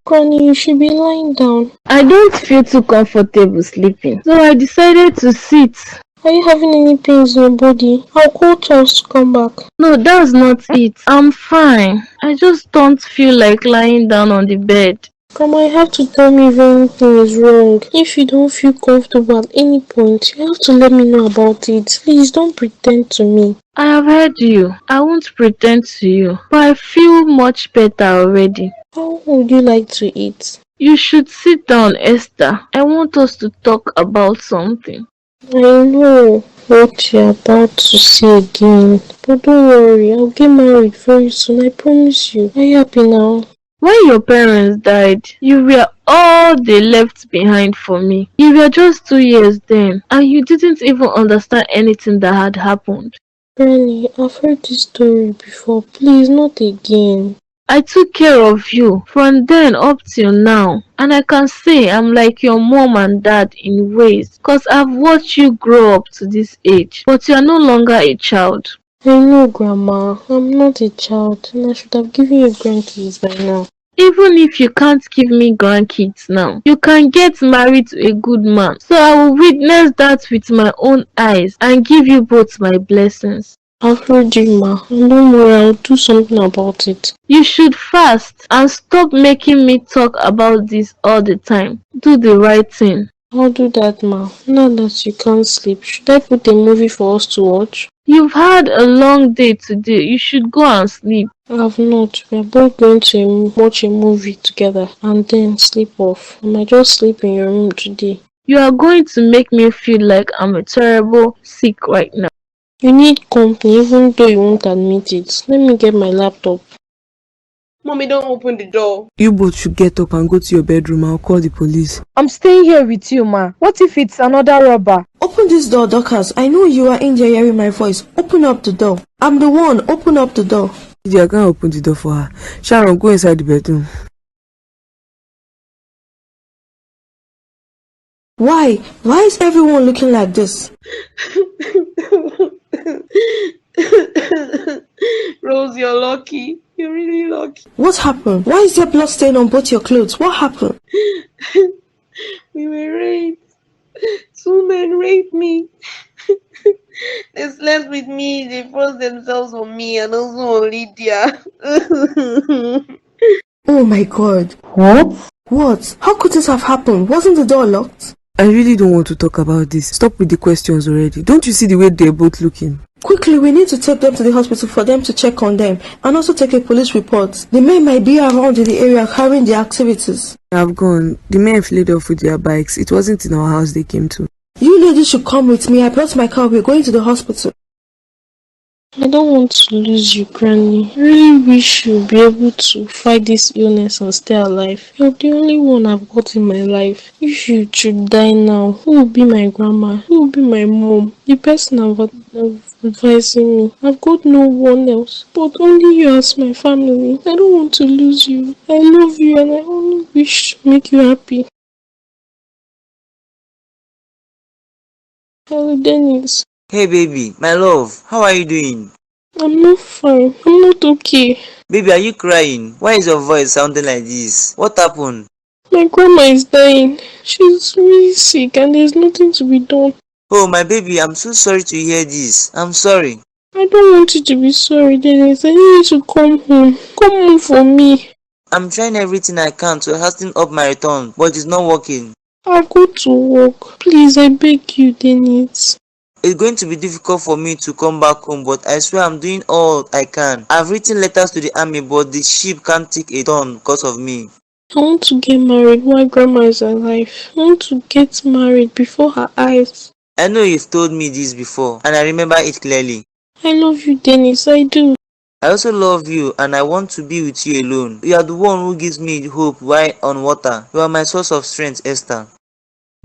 Granny, you should be lying down. I don't feel too comfortable sleeping, so I decided to sit. Are you having any pains in your body? I'll call Charles to come back. No, that's not it. I'm fine. I just don't feel like lying down on the bed. Grandma, you have to tell me if anything is wrong. If you don't feel comfortable at any point, you have to let me know about it. Please don't pretend to me. I have heard you. I won't pretend to you, but I feel much better already. How would you like to eat? You should sit down, Esther. I want us to talk about something. I know what you're about to say again, but don't worry, I'll get married very soon, I promise you. Are you happy now? When your parents died, you were all they left behind for me. You were just 2 years then, and you didn't even understand anything that had happened. Granny, I've heard this story before. Please, not again. I took care of you from then up till now, and I can say I'm like your mom and dad in ways, cause I've watched you grow up to this age, but you're no longer a child. I know, Grandma. I'm not a child, and I should have given you grandkids by now. Even if you can't give me grandkids now, you can get married to a good man, so I will witness that with my own eyes and give you both my blessings. I've heard you, Ma, and don't worry, I'll do something about it. You should fast and stop making me talk about this all the time. Do the right thing. I'll do that, Ma. Now that you can't sleep, should I put a movie for us to watch? You've had a long day today. You should go and sleep. I've not. We're both going to watch a movie together and then sleep off. I might just sleep in your room today. You are going to make me feel like I'm a terrible sick right now. You need company even though you won't admit it. Let me get my laptop. Mommy, don't open the door. You both should get up and go to your bedroom. I'll call the police. I'm staying here with you, ma. What if it's another robber? Open this door, Dorcas. I know you are in there hearing my voice. Open up the door. I'm the one. Open up the door. I can't open the door for her. Sharon, go inside the bedroom. Why? Why is everyone looking like this? Rose, you're lucky. You're really lucky. What happened? Why is there blood stain on both your clothes? What happened? We were raped. 2 men raped me. They slept with me. They forced themselves on me and also on Lydia. Oh my God. What? What? How could this have happened? Wasn't the door locked? I really don't want to talk about this. Stop with the questions already. Don't you see the way they're both looking? Quickly, we need to take them to the hospital for them to check on them and also take a police report. The men might be around in the area carrying their activities. I've gone. The men fled off with their bikes. It wasn't in our house they came to. You ladies should come with me. I brought my car. We're going to the hospital. I don't want to lose you, Granny. I really wish you'll be able to fight this illness and stay alive. You're the only one I've got in my life. If you should die now, who will be my grandma? Who will be my mom? The person advising me. I've got no one else, but only you as my family. I don't want to lose you. I love you and I only wish to make you happy. Hello, Dennis. Hey baby, my love, how are you doing? I'm not fine. I'm not okay. Baby, are you crying? Why is your voice sounding like this? What happened? My grandma is dying. She's really sick and there's nothing to be done. Oh my baby, I'm so sorry to hear this. I'm sorry. I don't want you to be sorry, Dennis. I need you to come home. Come home for me. I'm trying everything I can to hasten up my return, but it's not working. I'll go to work. Please, I beg you, Dennis. It's going to be difficult for me to come back home, but I swear I'm doing all I can. I've written letters to the army, but the ship can't take a turn because of me. I want to get married while Grandma is alive. I want to get married before her eyes. I know you've told me this before, and I remember it clearly. I love you, Dennis. I do. I also love you, and I want to be with you alone. You are the one who gives me hope while on water. You are my source of strength, Esther.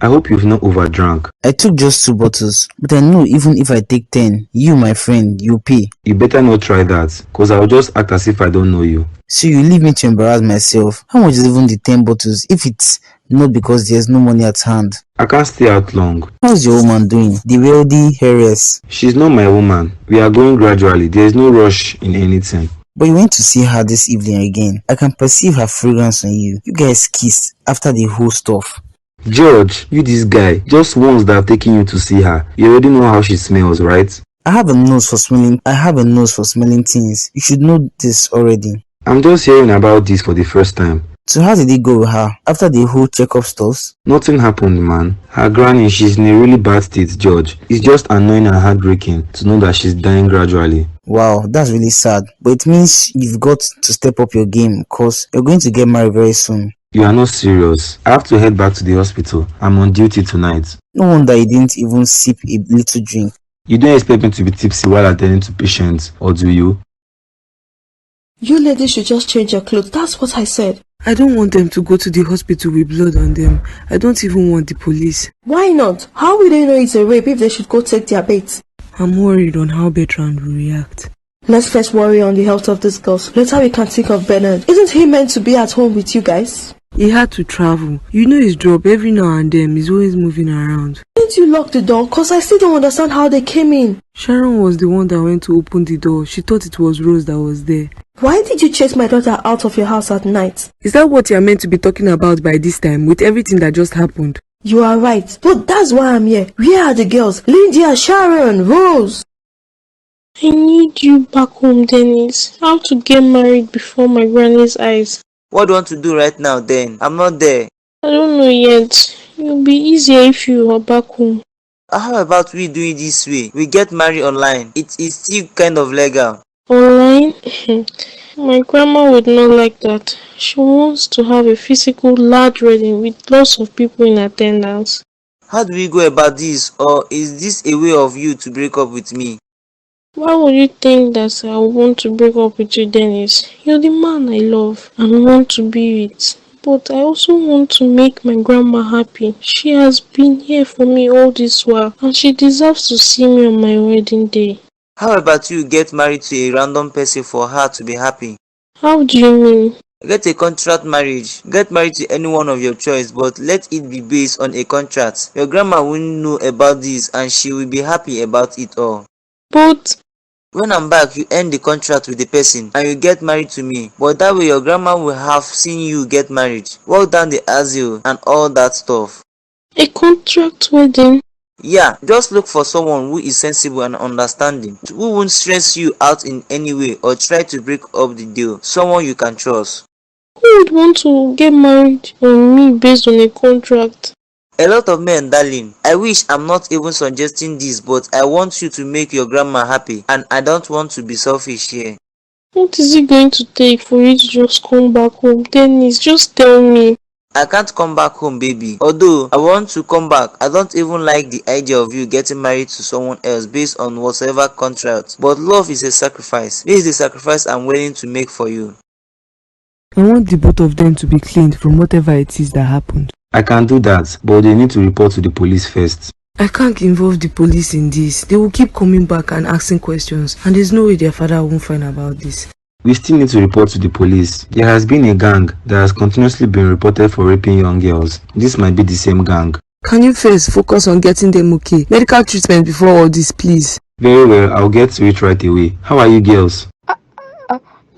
I hope you've not overdrank. I took just 2 bottles, but I know even if I take 10, you, my friend, you pay. You better not try that, cause I'll just act as if I don't know you. So you leave me to embarrass myself. How much is even the 10 bottles if it's not because there's no money at hand? I can't stay out long. How's your woman doing? The wealthy heiress. She's not my woman. We are going gradually. There's no rush in anything. But you went to see her this evening again. I can perceive her fragrance on you. You guys kissed after the whole stuff. George, you this guy, just once that I've taken you to see her, you already know how she smells, right? I have a nose for smelling things. You should know this already. I'm just hearing about this for the first time. So how did it go with her after the whole checkup stuff? Nothing happened, man. Her granny, she's in a really bad state, George. It's just annoying and heartbreaking to know that she's dying gradually. Wow, that's really sad. But it means you've got to step up your game because you're going to get married very soon. You are not serious. I have to head back to the hospital. I'm on duty tonight. No wonder you didn't even sip a little drink. You don't expect me to be tipsy while attending to patients, or do you? You ladies should just change your clothes. That's what I said. I don't want them to go to the hospital with blood on them. I don't even want the police. Why not? How will they know it's a rape if they should go take their bait? I'm worried on how Bertrand will react. Let's first worry on the health of these girls. Later we can think of Bernard. Isn't he meant to be at home with you guys? He had to travel. You know his job every now and then. He's always moving around. Didn't you lock the door? Cause I still don't understand how they came in. Sharon was the one that went to open the door. She thought it was Rose that was there. Why did you chase my daughter out of your house at night? Is that what you're meant to be talking about by this time, with everything that just happened? You are right. But that's why I'm here. Where are the girls? Lydia, Sharon, Rose. I need you back home, Dennis. How to get married before my granny's eyes. What do you want to do right now then? I'm not there. I don't know yet. It'll be easier if you are back home. How about we do it this way? We get married online. It is still kind of legal. Online? My grandma would not like that. She wants to have a physical large wedding with lots of people in attendance. How do we go about this? Or is this a way of you to break up with me? Why would you think that I want to break up with you, Dennis? You're the man I love and want to be with. But I also want to make my grandma happy. She has been here for me all this while and she deserves to see me on my wedding day. How about you get married to a random person for her to be happy? How do you mean? Get a contract marriage. Get married to anyone of your choice, but let it be based on a contract. Your grandma won't know about this and she will be happy about it all. But when I'm back, you end the contract with the person and you get married to me. But that way your grandma will have seen you get married, walk down the aisle and all that stuff. a contract wedding? Yeah, just look for someone who is sensible and understanding, who won't stress you out in any way or try to break up the deal. Someone you can trust. Who would want to get married on me based on a contract? A lot of men, darling. I wish I'm not even suggesting this, but I want you to make your grandma happy and I don't want to be selfish here. What is it going to take for you to just come back home? Dennis, just tell me. I can't come back home, baby. Although I want to come back, I don't even like the idea of you getting married to someone else based on whatever contract. But love is a sacrifice. This is the sacrifice I'm willing to make for you. I want the both of them to be cleaned from whatever it is that happened. I can do that, but they need to report to the police first. I can't involve the police in this. They will keep coming back and asking questions, and there's no way their father won't find about this. We still need to report to the police. There has been a gang that has continuously been reported for raping young girls. This might be the same gang. Can you first focus on getting them okay? Medical treatment before all this, please. Very well, I'll get to it right away. How are you girls?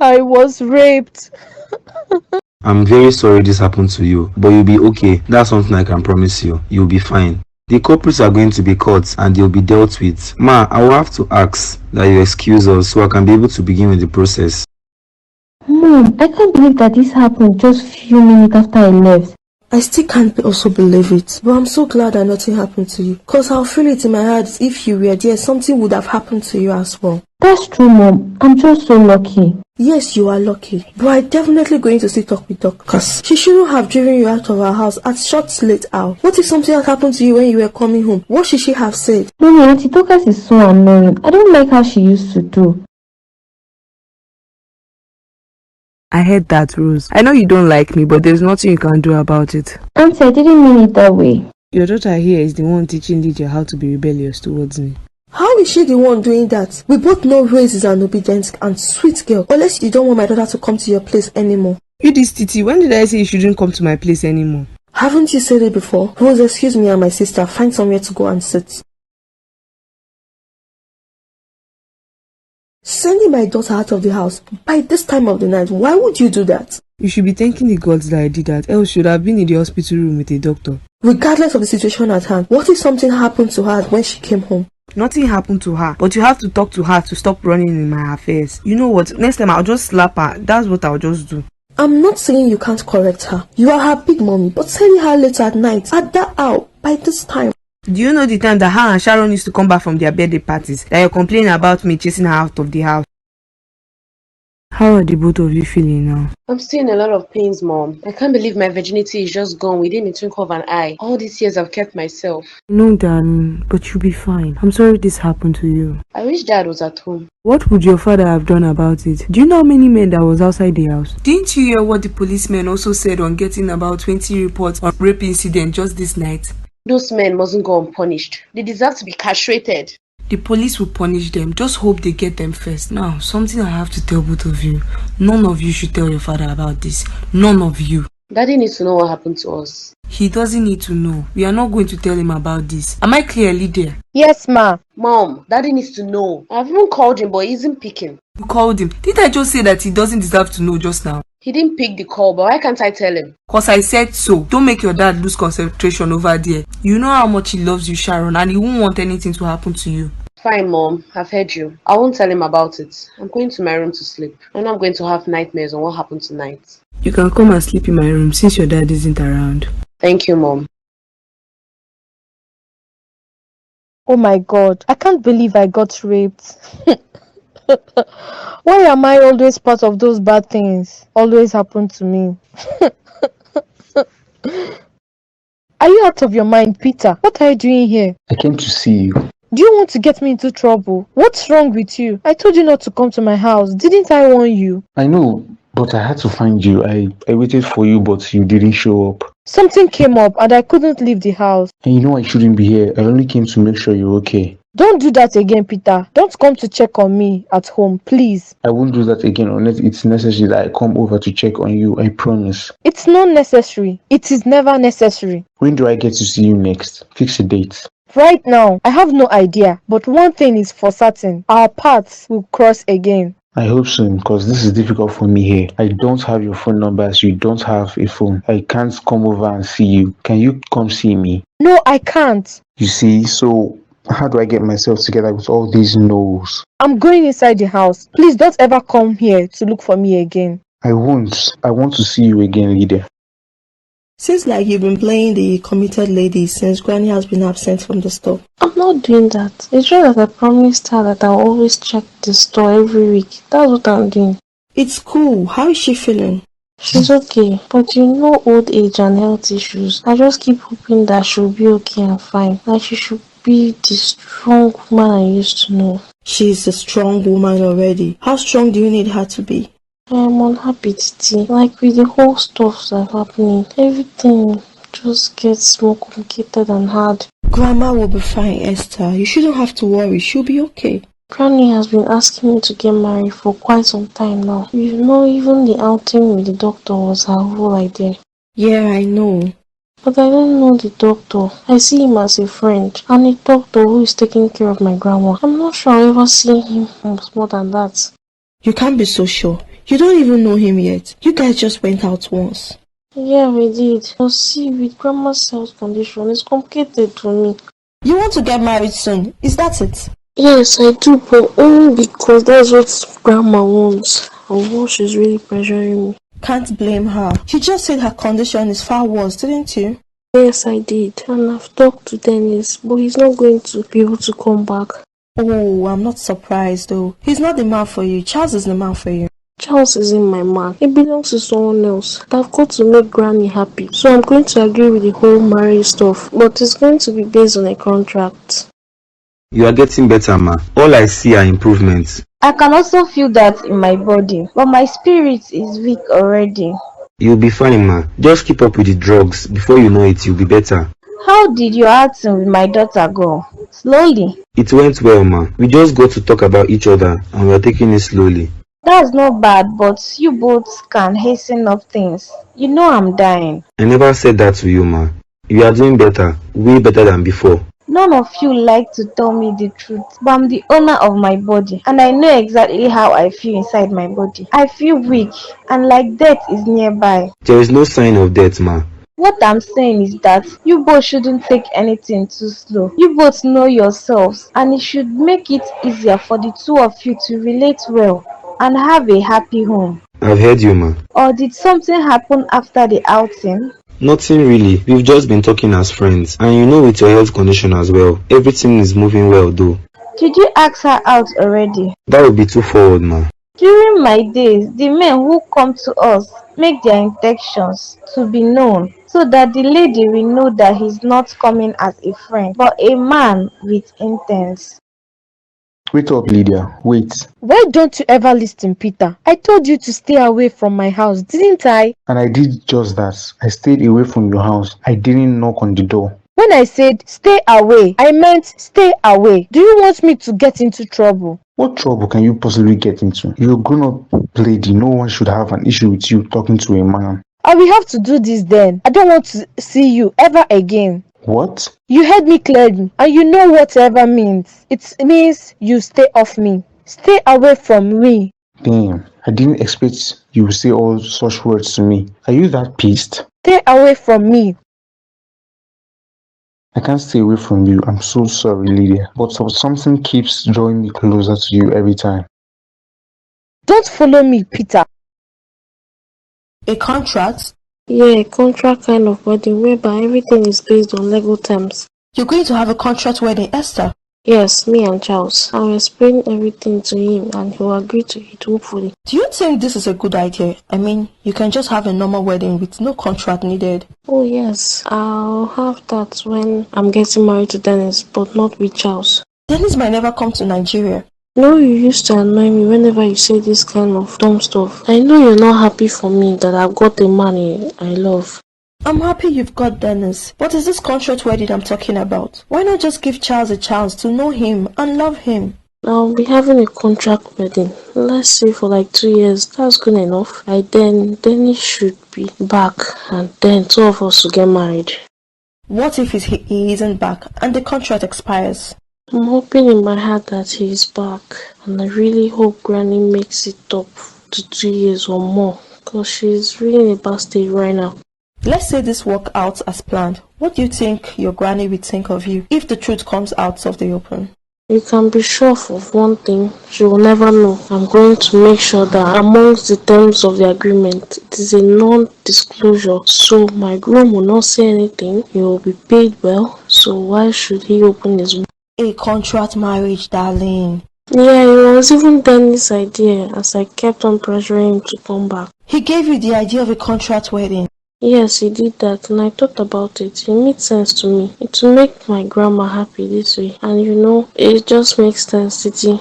I was raped. I'm very sorry this happened to you, but you'll be okay. That's something I can promise you. You'll be fine. The culprits are going to be caught and they'll be dealt with. Ma, I will have to ask that you excuse us so I can be able to begin with the process. Mom, I can't believe that this happened just few minutes after I left. I still can't also believe it. But I'm so glad that nothing happened to you. Cause I'll feel it in my heart if you were there, something would have happened to you as well. That's true, Mom. I'm just so lucky. Yes, you are lucky. But I'm definitely going to still talk with Doc. Cause she shouldn't have driven you out of our house at short late hour. What if something had happened to you when you were coming home? What should she have said? Mommy, Auntie Tokas is so annoying. I don't like how she used to do. I heard that, Rose. I know you don't like me, but there's nothing you can do about it. Auntie, I didn't mean it that way. Your daughter here is the one teaching Lydia how to be rebellious towards me. How is she the one doing that? We both know Rose is an obedient and sweet girl. Unless you don't want my daughter to come to your place anymore. You this Titi, when did I say you shouldn't come to my place anymore? Haven't you said it before? Rose, excuse me and my sister. Find somewhere to go and sit. Sending my daughter out of the house by this time of the night, why would you do that? You should be thanking the gods that I did that, else should have been in the hospital room with a doctor. Regardless of the situation at hand, what if something happened to her when she came home? Nothing happened to her, but you have to talk to her to stop running in my affairs. You know what? Next time I'll just slap her. That's what I'll just do. I'm not saying you can't correct her. You are her big mommy, but telling her later at night, at that hour, by this time. Do you know the time that her and Sharon used to come back from their birthday parties, that you're complaining about me chasing her out of the house? How are the both of you feeling now? I'm still in a lot of pains, Mom. I can't believe my virginity is just gone within a twinkle of an eye. All these years I've kept myself. No, darling, but you'll be fine. I'm sorry this happened to you. I wish Dad was at home. What would your father have done about it? Do you know how many men that was outside the house? Didn't you hear what the policemen also said on getting about 20 reports on rape incident just this night? Those men mustn't go unpunished. They deserve to be castrated. The police will punish them. Just hope they get them first. Now, something I have to tell both of you. None of you should tell your father about this. None of you. Daddy needs to know what happened to us. He doesn't need to know. We are not going to tell him about this. Am I clearly there? Yes, ma. Mom, Daddy needs to know. I've even called him, but he isn't picking. You called him. Didn't I just say that he doesn't deserve to know just now? He didn't pick the call, but why can't I tell him? Cause I said so. Don't make your dad lose concentration over there. You know how much he loves you, Sharon, and he won't want anything to happen to you. Fine, Mom. I've heard you. I won't tell him about it. I'm going to my room to sleep. And I'm going to have nightmares on what happened tonight. You can come and sleep in my room since your dad isn't around. Thank you, Mom. Oh my God, I can't believe I got raped. Why am I always part of those bad things? Always happen to me. Are you out of your mind, Peter? What are you doing here? I came to see you. Do you want to get me into trouble? What's wrong with you? I told you not to come to my house. Didn't I warn you? I know, but I had to find you. I waited for you, but you didn't show up. Something came up and I couldn't leave the house. And you know I shouldn't be here. I only came to make sure you're okay. Don't do that again, Peter. Don't come to check on me at home, please. I won't do that again unless it's necessary that I come over to check on you. I promise. It's not necessary. It is never necessary. When do I get to see you next? Fix a date. Right now, I have no idea, but one thing is for certain. Our paths will cross again. I hope soon, because this is difficult for me here. I don't have your phone number as you don't have a phone. I can't come over and see you. Can you come see me? No, I can't. You see, so how do I get myself together with all these no's? I'm going inside the house. Please don't ever come here to look for me again. I won't. I want to see you again, Lydia. Seems like you've been playing the committed lady since Granny has been absent from the store. I'm not doing that. It's just that I promised her that I'll always check the store every week. That's what I'm doing. It's cool. How is she feeling? She's okay, but you know old age and health issues. I just keep hoping that she'll be okay and fine. That she should be the strong woman I used to know. She's a strong woman already. How strong do you need her to be? I'm unhappy, Titi. Like with the whole stuff that's happening, everything just gets more complicated and hard. Grandma will be fine, Esther. You shouldn't have to worry. She'll be okay. Granny has been asking me to get married for quite some time now. You know, even the outing with the doctor was her whole idea. Yeah, I know. But I don't know the doctor. I see him as a friend, and a doctor who is taking care of my grandma. I'm not sure I'll ever see him as more than that. You can't be so sure. You don't even know him yet. You guys just went out once. Yeah, we did. But see, with grandma's health condition, it's complicated for me. You want to get married soon? Is that it? Yes, I do, but only because that's what grandma wants. Although she's really pressuring me. Can't blame her. You just said her condition is far worse, didn't you? Yes, I did. And I've talked to Dennis, but he's not going to be able to come back. Oh, I'm not surprised though. He's not the man for you. Charles is the man for you. Charles isn't my man. It belongs to someone else. I've got to make Granny happy. So I'm going to agree with the whole marriage stuff. But it's going to be based on a contract. You are getting better, ma. All I see are improvements. I can also feel that in my body, but my spirit is weak already. You'll be fine, ma. Just keep up with the drugs. Before you know it, you'll be better. How did your outing with my daughter go? Slowly? It went well, ma. We just got to talk about each other and we're taking it slowly. That's not bad, but you both can hasten up things. You know I'm dying. I never said that to you, ma. You are doing better. Way better than before. None of you like to tell me the truth, but I'm the owner of my body, and I know exactly how I feel inside my body. I feel weak, and like death is nearby. There is no sign of death, ma. What I'm saying is that you both shouldn't take anything too slow. You both know yourselves, and it should make it easier for the two of you to relate well and have a happy home. I've heard you, ma. Or did something happen after the outing? Nothing really. We've just been talking as friends. And you know, with your health condition as well, everything is moving well though. Did you ask her out already? That would be too forward, ma. During my days, the men who come to us make their intentions to be known, so that the lady will know that he's not coming as a friend, but a man with intents. Wait up, Lydia. Wait. Why don't you ever listen, Peter? I told you to stay away from my house, didn't I? And I did just that. I stayed away from your house. I didn't knock on the door. When I said stay away, I meant stay away. Do you want me to get into trouble? What trouble can you possibly get into? You're a grown-up lady. No one should have an issue with you talking to a man. I will have to do this then. I don't want to see you ever again. What? You heard me clearly, and you know whatever means. It means you stay off me. Stay away from me. Damn, I didn't expect you would say all such words to me. Are you that pissed? Stay away from me. I can't stay away from you. I'm so sorry, Lydia. But something keeps drawing me closer to you every time. Don't follow me, Peter. A contract? Yeah, a contract kind of wedding whereby everything is based on legal terms. You're going to have a contract wedding, Esther? Yes, me and Charles. I'll explain everything to him and he'll agree to it, hopefully. Do you think this is a good idea? I mean, you can just have a normal wedding with no contract needed. Oh yes, I'll have that when I'm getting married to Dennis, but not with Charles. Dennis might never come to Nigeria. No, you used to annoy me whenever you say this kind of dumb stuff. I know you're not happy for me that I've got a man I love. I'm happy you've got Dennis. What is this contract wedding I'm talking about? Why not just give Charles a chance to know him and love him? I'll be having a contract wedding. Let's say for like 2 years. That's good enough. Then Dennis should be back and then two of us will get married. What if he isn't back and the contract expires? I'm hoping in my heart that he is back, and I really hope Granny makes it up to 2 years or more, because she's really in a bad state right now. Let's say this works out as planned. What do you think your granny would think of you if the truth comes out of the open? You can be sure of one thing, she will never know. I'm going to make sure that amongst the terms of the agreement, it is a non-disclosure, so my groom will not say anything. He will be paid well, so why should he open his mouth? A contract marriage, darling. Yeah, it was even Dennis' idea as I kept on pressuring him to come back. He gave you the idea of a contract wedding. Yes, he did that, and I thought about it. It made sense to me. It will make my grandma happy this way, and you know, it just makes sense, Titi.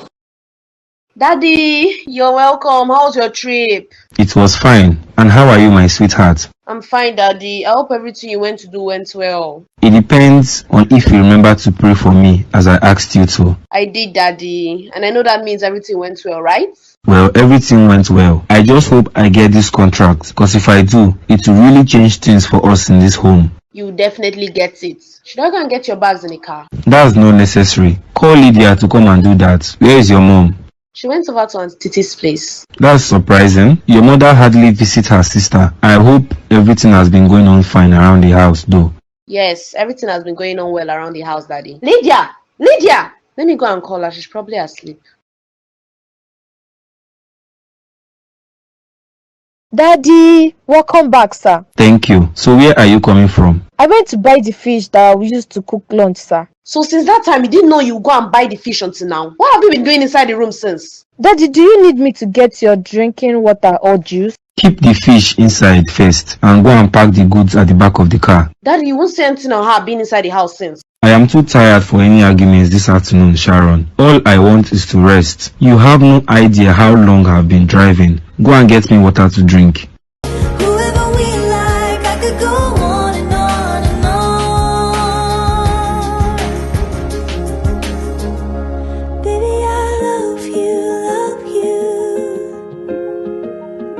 Daddy, you're welcome. How was your trip? It was fine. And how are you, my sweetheart? I'm fine, Daddy. I hope everything you went to do went well. It depends on if you remember to pray for me as I asked you to. I did, Daddy. And I know that means everything went well, right? Well, everything went well. I just hope I get this contract, because if I do, it will really change things for us in this home. You definitely get it. Should I go and get your bags in the car? That's not necessary. Call Lydia to come and do that. Where is your mom? She went over to Aunt Titi's place. That's surprising. Your mother hardly visits her sister. I hope everything has been going on fine around the house though. Yes, everything has been going on well around the house, Daddy. Lydia! Lydia! Let me go and call her. She's probably asleep. Daddy, welcome back, sir. Thank you. So where are you coming from? I went to buy the fish that we used to cook lunch, sir. So since that time, you didn't know you would go and buy the fish until now. What have you been doing inside the room since? Daddy, do you need me to get your drinking water or juice? Keep the fish inside first and go and pack the goods at the back of the car. Daddy, you won't say anything on her being inside the house since. I am too tired for any arguments this afternoon, Sharon. All I want is to rest. You have no idea how long I've been driving. Go and get me water to drink.